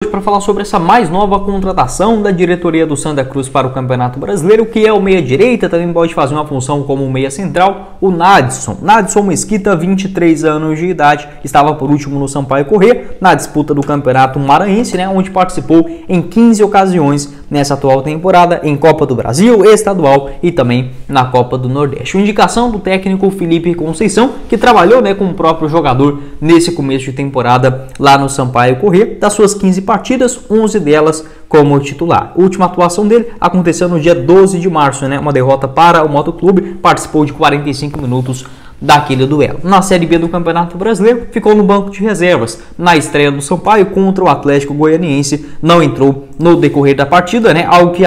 para falar sobre essa mais nova contratação da diretoria do Santa Cruz para o Campeonato Brasileiro, que é o meia-direita, também pode fazer uma função como meia central, o Nadson Mesquita, 23 anos de idade, estava por último no Sampaio Corrêa, na disputa do Campeonato Maranhense, né, onde participou em 15 ocasiões nessa atual temporada, em Copa do Brasil, estadual e também na Copa do Nordeste. Uma indicação do técnico Felipe Conceição, que trabalhou, né, com o próprio jogador nesse começo de temporada lá no Sampaio Corrêa. Das suas 15 partidas, 11 delas como titular. A última atuação dele aconteceu no dia 12 de março, né, uma derrota para o Motoclube, participou de 45 minutos daquele duelo. Na Série B do Campeonato Brasileiro, ficou no banco de reservas. Na estreia do Sampaio contra o Atlético Goianiense, não entrou no decorrer da partida, né? Algo que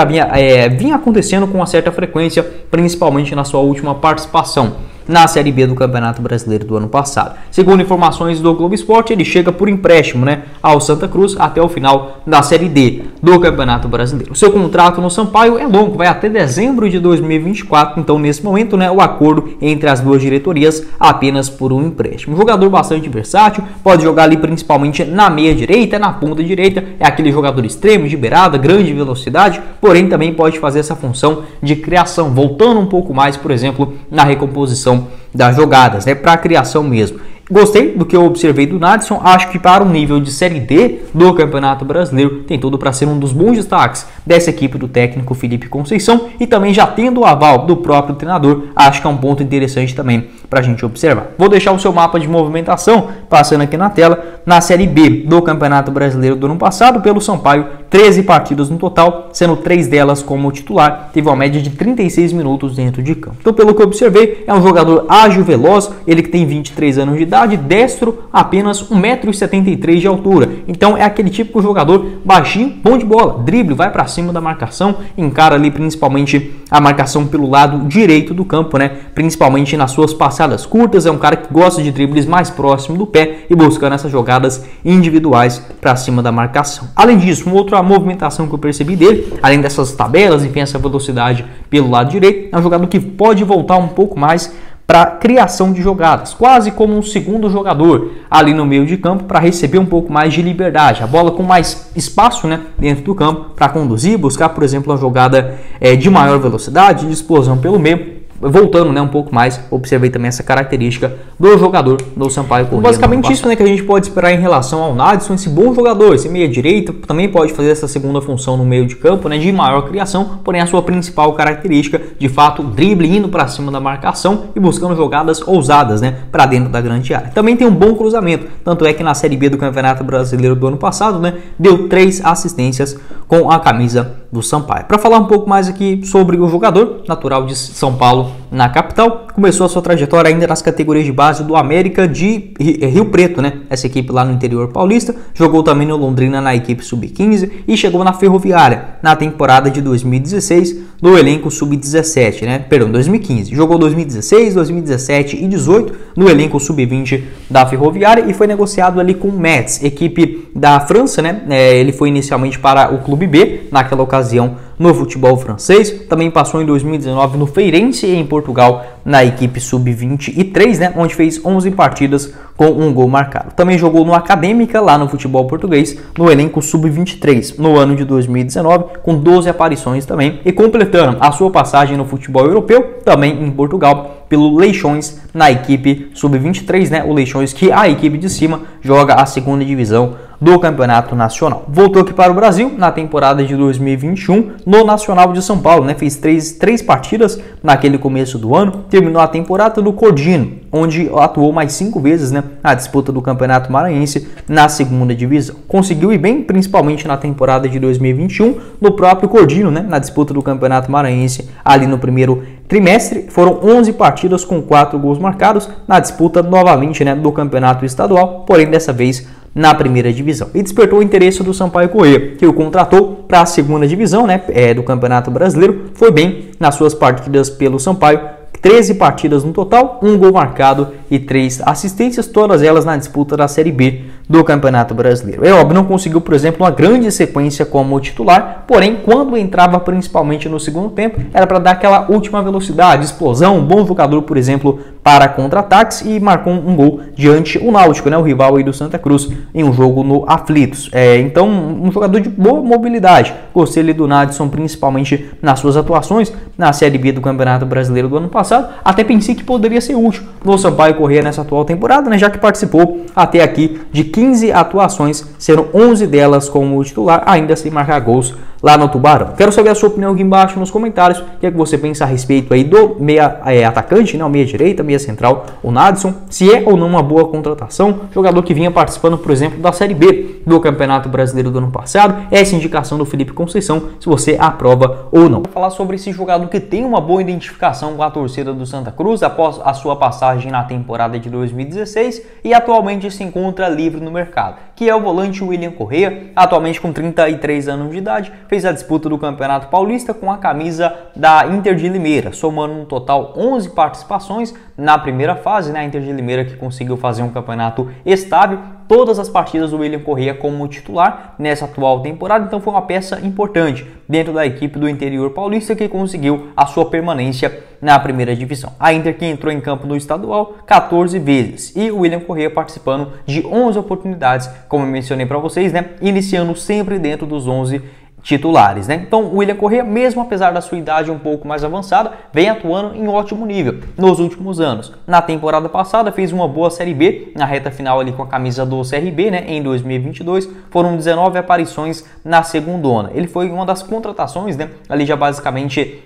vinha acontecendo com uma certa frequência, principalmente na sua última participação na Série B do Campeonato Brasileiro do ano passado. Segundo informações do Globo Esporte, ele chega por empréstimo, né, ao Santa Cruz até o final da Série D do Campeonato Brasileiro. O seu contrato no Sampaio é longo, vai até dezembro de 2024, então nesse momento, né, o acordo entre as duas diretorias apenas por um empréstimo. Um jogador bastante versátil, pode jogar ali principalmente na meia direita, na ponta direita, é aquele jogador extremo, de beirada, grande velocidade, porém também pode fazer essa função de criação, voltando um pouco mais, por exemplo, na recomposição das jogadas, né, para a criação mesmo. Gostei do que eu observei do Nadson, acho que para um nível de Série D do Campeonato Brasileiro tem tudo para ser um dos bons destaques dessa equipe do técnico Felipe Conceição, e também já tendo o aval do próprio treinador, acho que é um ponto interessante também para a gente observar. Vou deixar o seu mapa de movimentação passando aqui na tela. Na Série B do Campeonato Brasileiro do ano passado, pelo Sampaio, 13 partidas no total, sendo 3 delas como titular, teve uma média de 36 minutos dentro de campo. Então, pelo que eu observei, é um jogador ágil, veloz, ele que tem 23 anos de idade, destro, apenas 1,73 m de altura. Então é aquele típico jogador baixinho, bom de bola, drible, vai para cima da marcação, encara ali principalmente a marcação pelo lado direito do campo, né? Principalmente nas suas passadas curtas, é um cara que gosta de dribles mais próximo do pé e buscando essas jogadas individuais para cima da marcação. Além disso, uma outra movimentação que eu percebi dele, além dessas tabelas, enfim, essa velocidade pelo lado direito, é um jogador que pode voltar um pouco mais para criação de jogadas, quase como um segundo jogador ali no meio de campo, para receber um pouco mais de liberdade, a bola com mais espaço, né, dentro do campo, para conduzir, buscar, por exemplo, uma jogada de maior velocidade, de explosão pelo meio. Voltando, né, um pouco mais, observei também essa característica do jogador do Sampaio Corrêa. Basicamente isso, né, que a gente pode esperar em relação ao Nadson, esse bom jogador, esse meia direita, também pode fazer essa segunda função no meio de campo, né, de maior criação, porém a sua principal característica, de fato, drible, indo para cima da marcação e buscando jogadas ousadas, né, para dentro da grande área. Também tem um bom cruzamento, tanto é que na Série B do Campeonato Brasileiro do ano passado, né, deu 3 assistências com a camisa do Sampaio. Para falar um pouco mais aqui sobre o jogador, natural de São Paulo, na capital, começou a sua trajetória ainda nas categorias de base do América de Rio Preto, né? Essa equipe lá no interior paulista, jogou também no Londrina na equipe sub-15 e chegou na Ferroviária na temporada de 2016 no elenco sub-17, né? Perdão, 2015. Jogou 2016, 2017 e 18 no elenco sub-20 da Ferroviária e foi negociado ali com o Metz, equipe da França, né? Ele foi inicialmente para o Clube B naquela ocasião no futebol francês, também passou em 2019 no Feirense em Portugal na equipe sub-23, né, onde fez 11 partidas com um gol marcado. Também jogou no Acadêmica lá no futebol português, no elenco sub-23 no ano de 2019, com 12 aparições também, e completando a sua passagem no futebol europeu, também em Portugal, pelo Leixões na equipe sub-23, né, o Leixões que a equipe de cima joga a segunda divisão do Campeonato Nacional. Voltou aqui para o Brasil na temporada de 2021 no Nacional de São Paulo, né? Fez três partidas naquele começo do ano, terminou a temporada no Cordino, onde atuou mais 5 vezes, né, na disputa do Campeonato Maranhense na segunda divisão. Conseguiu ir bem, principalmente na temporada de 2021, no próprio Cordino, né, na disputa do Campeonato Maranhense ali no primeiro trimestre. Foram 11 partidas com 4 gols marcados na disputa novamente, né, do Campeonato Estadual, porém dessa vez na primeira divisão, e despertou o interesse do Sampaio Corrêa, que o contratou para a segunda divisão, né, do Campeonato Brasileiro. Foi bem nas suas partidas pelo Sampaio, 13 partidas no total, 1 gol marcado e 3 assistências, todas elas na disputa da Série B do Campeonato Brasileiro. É óbvio, não conseguiu, por exemplo, uma grande sequência como titular, porém, quando entrava principalmente no segundo tempo, era para dar aquela última velocidade, explosão, um bom jogador, por exemplo, para contra-ataques, e marcou um gol diante o Náutico, né, o rival aí do Santa Cruz, em um jogo no Aflitos. Então, um jogador de boa mobilidade. Gostei ali do Nadson, principalmente nas suas atuações na Série B do Campeonato Brasileiro do ano passado. Até pensei que poderia ser útil no Sampaio Corrêa nessa atual temporada, né, já que participou até aqui de 15 atuações, sendo 11 delas como titular, ainda sem marcar gols lá no Tubarão. Quero saber a sua opinião aqui embaixo nos comentários. O que é que você pensa a respeito aí do meia atacante, né, o meia direita, meia central, o Nadson, se é ou não uma boa contratação, jogador que vinha participando, por exemplo, da Série B do Campeonato Brasileiro do ano passado. Essa indicação do Felipe Conceição, se você aprova ou não. Vou falar sobre esse jogador que tem uma boa identificação com a torcida do Santa Cruz após a sua passagem na temporada de 2016 e atualmente se encontra livre no mercado, que é o volante William Corrêa, atualmente com 33 anos de idade, fez a disputa do Campeonato Paulista com a camisa da Inter de Limeira, somando no total 11 participações na primeira fase, né? A Inter de Limeira que conseguiu fazer um campeonato estável, todas as partidas do William Corrêa como titular nessa atual temporada, então foi uma peça importante dentro da equipe do interior paulista que conseguiu a sua permanência na primeira divisão. A Inter que entrou em campo no estadual 14 vezes e o William Corrêa participando de 11 oportunidades, como eu mencionei para vocês, né? Iniciando sempre dentro dos 11 titulares, né? Então o William Corrêa, mesmo apesar da sua idade um pouco mais avançada, vem atuando em ótimo nível nos últimos anos. Na temporada passada fez uma boa Série B, na reta final ali com a camisa do CRB, né? Em 2022 foram 19 aparições na segundona. Ele foi uma das contratações, né? Ali já basicamente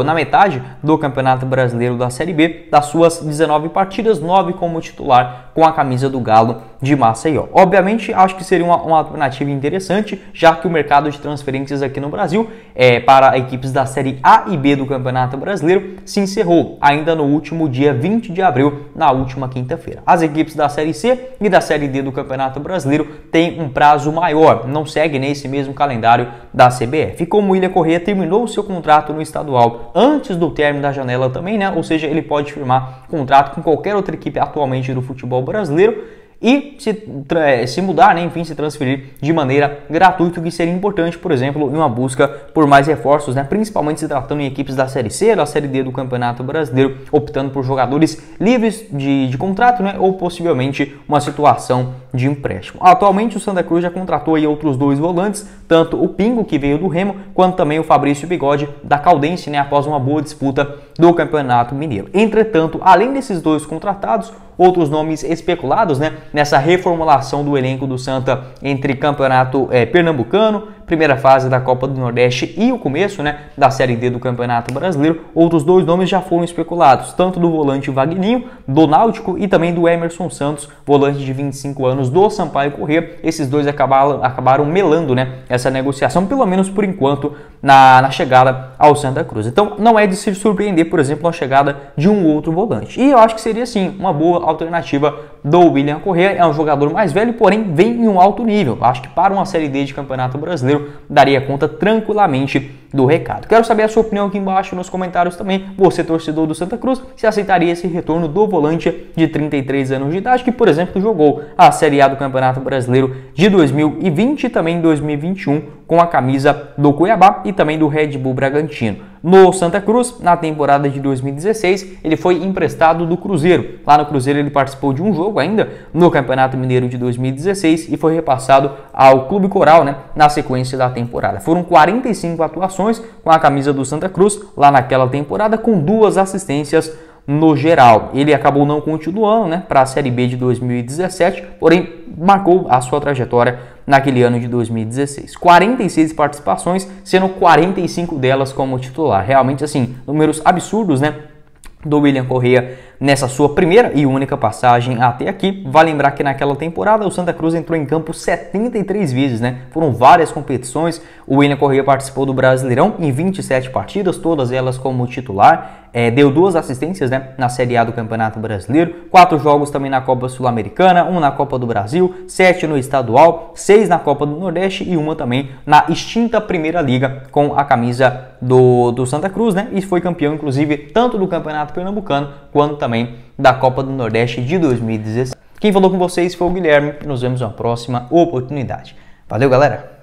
na metade do Campeonato Brasileiro da Série B, das suas 19 partidas, 9 como titular com a camisa do Galo de Maceió. Obviamente acho que seria uma alternativa interessante, já que o mercado de transferências aqui no Brasil para equipes da Série A e B do Campeonato Brasileiro se encerrou ainda no último dia 20 de abril, na última quinta-feira. As equipes da Série C e da Série D do Campeonato Brasileiro têm um prazo maior, não segue nesse mesmo calendário da CBF. E como o William Corrêa terminou o seu contrato no estadual antes do término da janela também, né? Ou seja, ele pode firmar contrato com qualquer outra equipe atualmente do futebol brasileiro e se mudar, né, enfim, se transferir de maneira gratuita, o que seria importante, por exemplo, em uma busca por mais reforços, né, principalmente se tratando em equipes da Série C, da Série D do Campeonato Brasileiro, optando por jogadores livres de contrato, né, ou possivelmente uma situação de empréstimo. Atualmente o Santa Cruz já contratou aí outros 2 volantes, tanto o Pingo, que veio do Remo, quanto também o Fabrício Bigode da Caldense, né, após uma boa disputa do Campeonato Mineiro. Entretanto, além desses 2 contratados, outros nomes especulados, né, nessa reformulação do elenco do Santa entre campeonato pernambucano, primeira fase da Copa do Nordeste e o começo, né, da Série D do Campeonato Brasileiro. Outros 2 nomes já foram especulados, tanto do volante Vagninho, do Náutico, e também do Emerson Santos, volante de 25 anos do Sampaio Corrêa. Esses 2 acabaram melando, né, essa negociação, pelo menos por enquanto, na chegada ao Santa Cruz. Então não é de se surpreender, por exemplo, a chegada de um outro volante. E eu acho que seria sim uma boa alternativa do William Corrêa. É um jogador mais velho, porém vem em um alto nível. Acho que para uma Série D de Campeonato Brasileiro daria conta tranquilamente do recado. Quero saber a sua opinião aqui embaixo nos comentários também. Você, torcedor do Santa Cruz, se aceitaria esse retorno do volante de 33 anos de idade, que, por exemplo, jogou a Série A do Campeonato Brasileiro de 2020 e também 2021 com a camisa do Cuiabá e também do Red Bull Bragantino. No Santa Cruz, na temporada de 2016, ele foi emprestado do Cruzeiro. Lá no Cruzeiro ele participou de um jogo ainda no Campeonato Mineiro de 2016 e foi repassado ao Clube Coral, né, na sequência da temporada. Foram 45 atuações com a camisa do Santa Cruz lá naquela temporada, com 2 assistências no geral. Ele acabou não continuando, né, para a Série B de 2017, porém marcou a sua trajetória naquele ano de 2016. 46 participações, sendo 45 delas como titular. Realmente, assim, números absurdos, né, do William Corrêa nessa sua primeira e única passagem até aqui. Vale lembrar que naquela temporada o Santa Cruz entrou em campo 73 vezes, né? Foram várias competições. O William Corrêa participou do Brasileirão em 27 partidas, todas elas como titular. Deu 2 assistências, né, na Série A do Campeonato Brasileiro, 4 jogos também na Copa Sul-Americana, 1 na Copa do Brasil, 7 no Estadual, 6 na Copa do Nordeste e 1 também na extinta Primeira Liga com a camisa do Santa Cruz, né? E foi campeão, inclusive, tanto do Campeonato Pernambucano quanto também da Copa do Nordeste de 2016. Quem falou com vocês foi o Guilherme e nos vemos na próxima oportunidade. Valeu, galera!